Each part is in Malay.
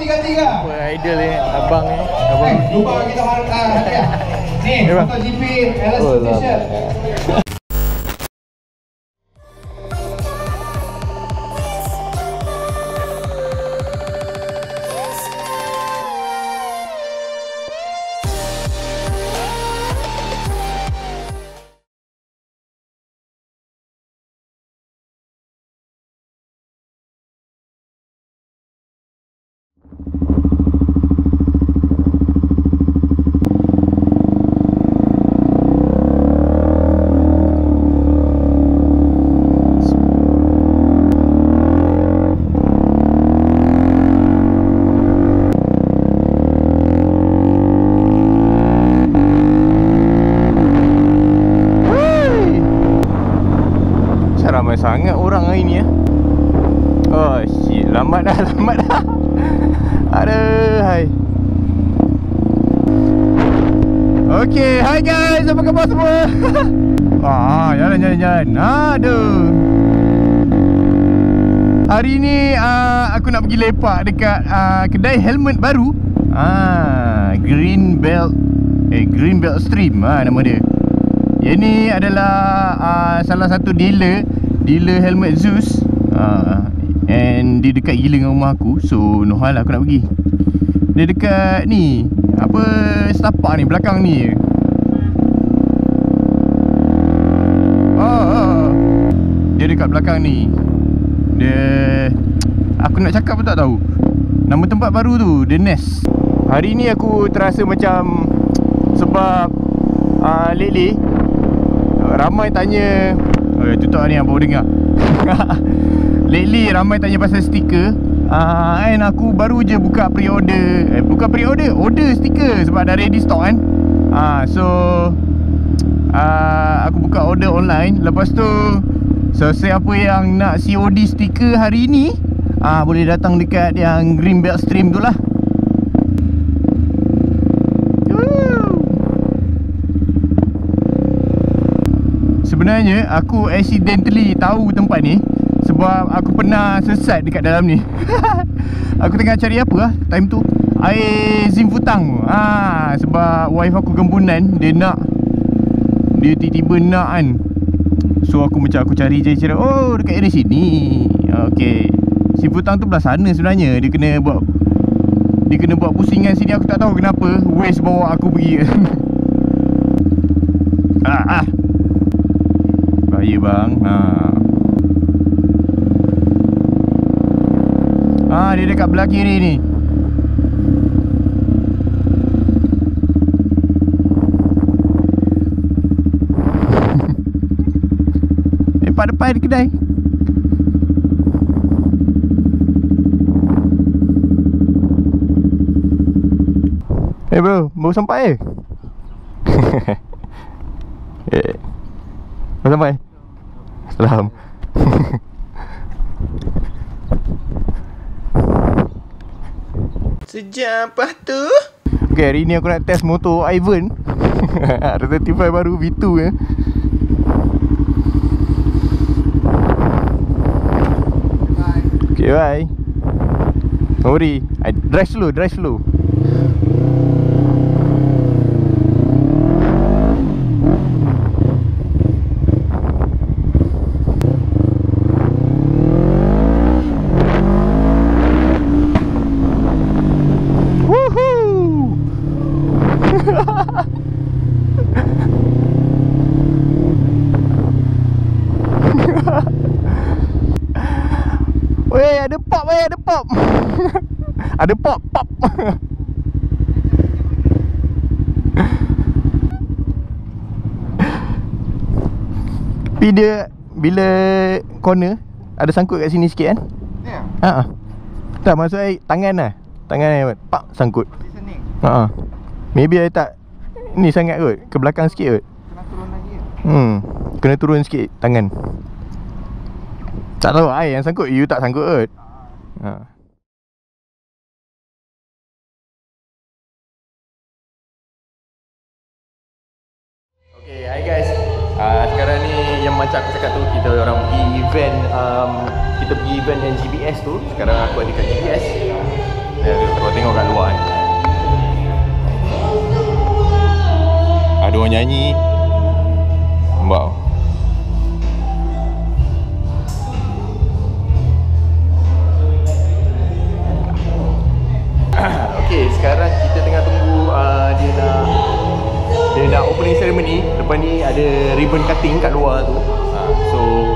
33. Apa idol ni, abang ni. Abang lupa kita hadiah. Ni, MotoGP LS T-shirt. Ramai sangat orang hari ni ya. Oh shit, lambat dah, lambat dah. Aduh, hai. Okay, hi guys, apa khabar semua? Jalan. Aduh. Hari ni aku nak pergi lepak dekat kedai helmet baru. Green Belt Stream nama dia. Yang ni adalah salah satu dealer helmet Zeus. And dia dekat gila dengan rumah aku. So no hal aku nak pergi. Dia dekat ni, apa, setapak ni, belakang ni. Dia dekat belakang ni. Aku nak cakap pun tak tahu. Nama tempat baru tu, The Nest. Hari ni aku terasa macam, sebab lately ramai tanya, tutup ni yang baru dengar. Lately ramai tanya pasal stiker. And aku baru je buka pre-order. Order stiker sebab dah ready stock kan. So aku buka order online. Lepas tu, sesiapa yang nak COD stiker hari ni, boleh datang dekat yang Green Belt Stream tu lah. Sebenarnya aku accidentally tahu tempat ni sebab aku pernah sesat dekat dalam ni. Aku tengah cari apa time tu, air Zimfutang. Sebab wife aku gembunan. Dia tiba-tiba nak kan. So aku cari je, oh dekat area sini. Okay, Zimfutang tu belah sana sebenarnya. Dia kena buat pusingan sini. Aku tak tahu kenapa Waze bawa aku pergi. Bahaya bang. Dia dekat belah kiri ni. Depan kedai. Bro, baru sampai baru sampai. Salam. Sejam lepas tu. Okay, hari ni aku nak test motor Ivan. R35 baru V2 ya. Okay, bye. Don't worry. Drive slow. Ada pop. Ada pop. Tapi dia bila corner ada sangkut kat sini sikit kan? Ya. Tak, maksudnya tangan lah. Tangan pak sangkut. Maybe I tak ni sangat kot, ke belakang sikit kot. Kena turun lagi ke? Kena turun sikit tangan. Tak tahu I yang sangkut, you tak sangkut kot. Okay, hi guys. Sekarang ni yang macam aku cakap tu, kita orang pergi event, kita pergi event yang GBS tu. Sekarang aku ada kat GBS. nyanyi. Wow. Okay, sekarang kita tengah tunggu dia nak opening ceremony. Lepas ni ada ribbon cutting kat luar tu. So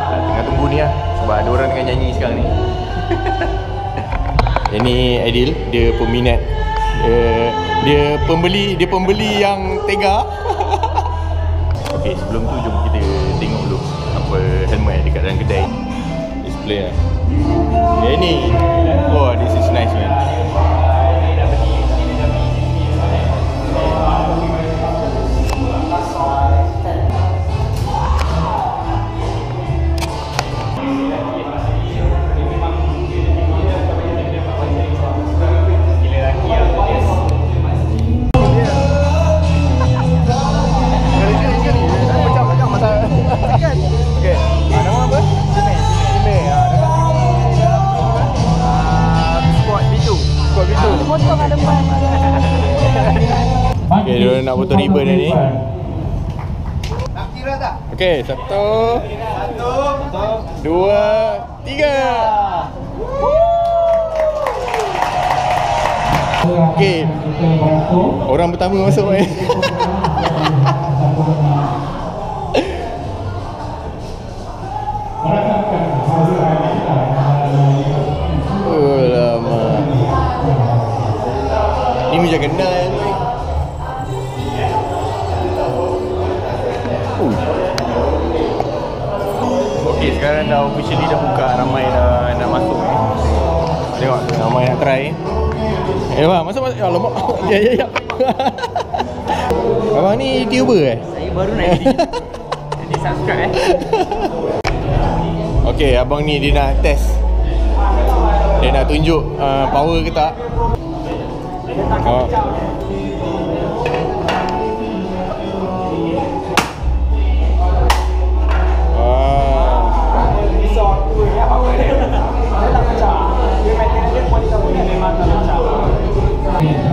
tengah tunggu ni lah, sebab ada orang tengah nyanyi sekarang ni. Yang ni Aidil, dia peminat, dia pembeli yang tega. Okay, sebelum tu jom kita tengok dulu apa helmet dekat dalam kedai. Display lah. Ni. Oh, this is nice man. Okay, dia nak potong ribbon ni. Nak kira tak? Okay, 1, 2, 3. Okay, orang pertama masuk ni. Oh lama. Ni macam kenal ni. Okay, sekarang dah officially dah buka, ramai dah nak masuk ni. Tengok, ramai nak try. Bang, masuk. Alamak. Ya. Abang ni YouTuber Saya baru nak jadi subscribe Okay, abang ni dia nak test. Dia nak tunjuk power ke tak.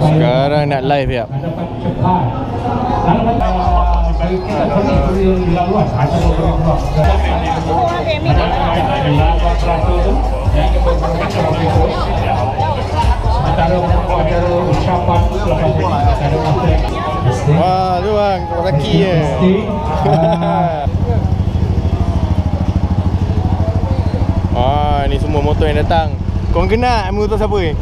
Sekarang nak live ya. Wah, tu bang, lelaki je. Ni semua motor yang datang. Kau kenal motor siapa ni?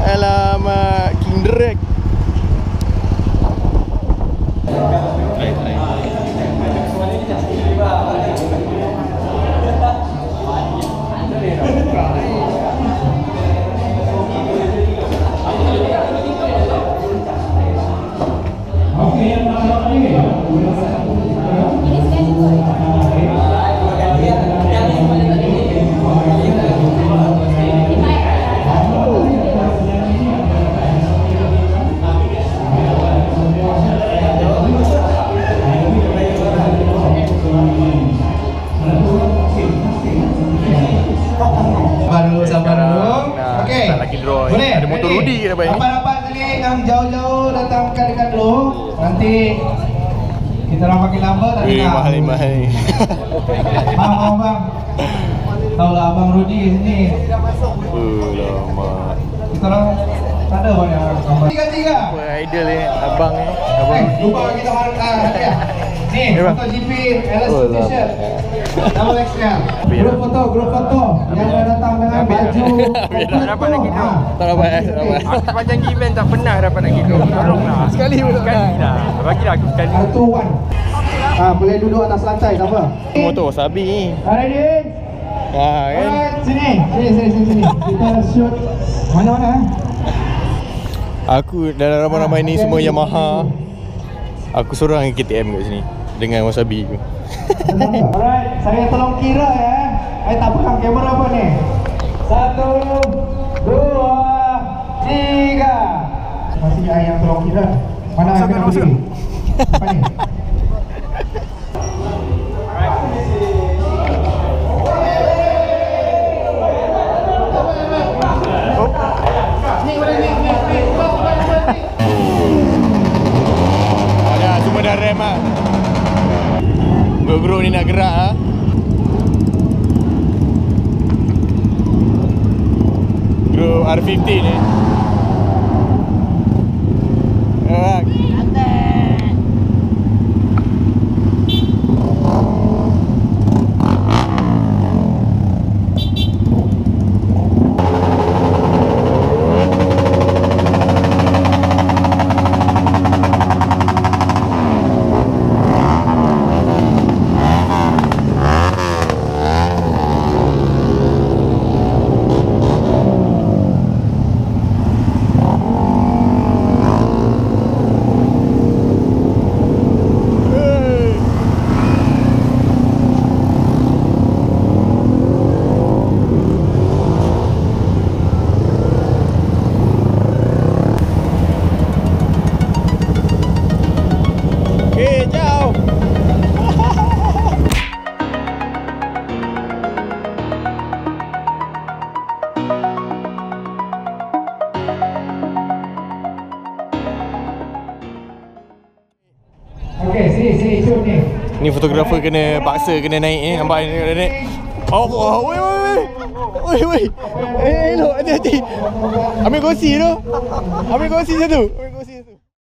Alamak, King Drag. Ada motor Rudy ke dapat ni? Rapat-rapat sekali yang jauh-jauh datang dekat dulu. Nanti kita orang pakai lambat tak dengar. Mahal ni. Bang. Tahulah abang Rudy sini. Lama. Kita orang tak ada banyak orang. Tiga. Apa idol ni? Abang ni. Abang Rudy. Lupa kita harus ni, MotoGP LS T-shirt. Double XL. Grup foto yang dah datang dengan baju. Tak dapat nak hidup. Tak dapat. Aku sepanjang event tak pernah dapat nak hidup. Tolonglah. Sekali pun tak Sekali dah. Bagilah aku sekali. Satu one. Boleh duduk atas lantai, tak apa. Motor wasabi ni. Ready? Kan? Alright, sini. Kita shoot mana-mana. Aku dalam ramai-ramai ni semua Yamaha. Aku seorang KTM kat sini dengan wasabi tu. Alright, saya tolong kira ya. Saya tak pegang kamera apa ni. 1, 2, 3. Masih saya yang tolong kira. Mana yang kena berdiri? Apa ni? Ni. R50 ni. Okey, sini shoot ni. Ni fotografer kena paksa kena naik ni, nampak ni kena naik. Oh, woi. Elok, hati-hati. Ambil kursi tu. Ambil kursi satu.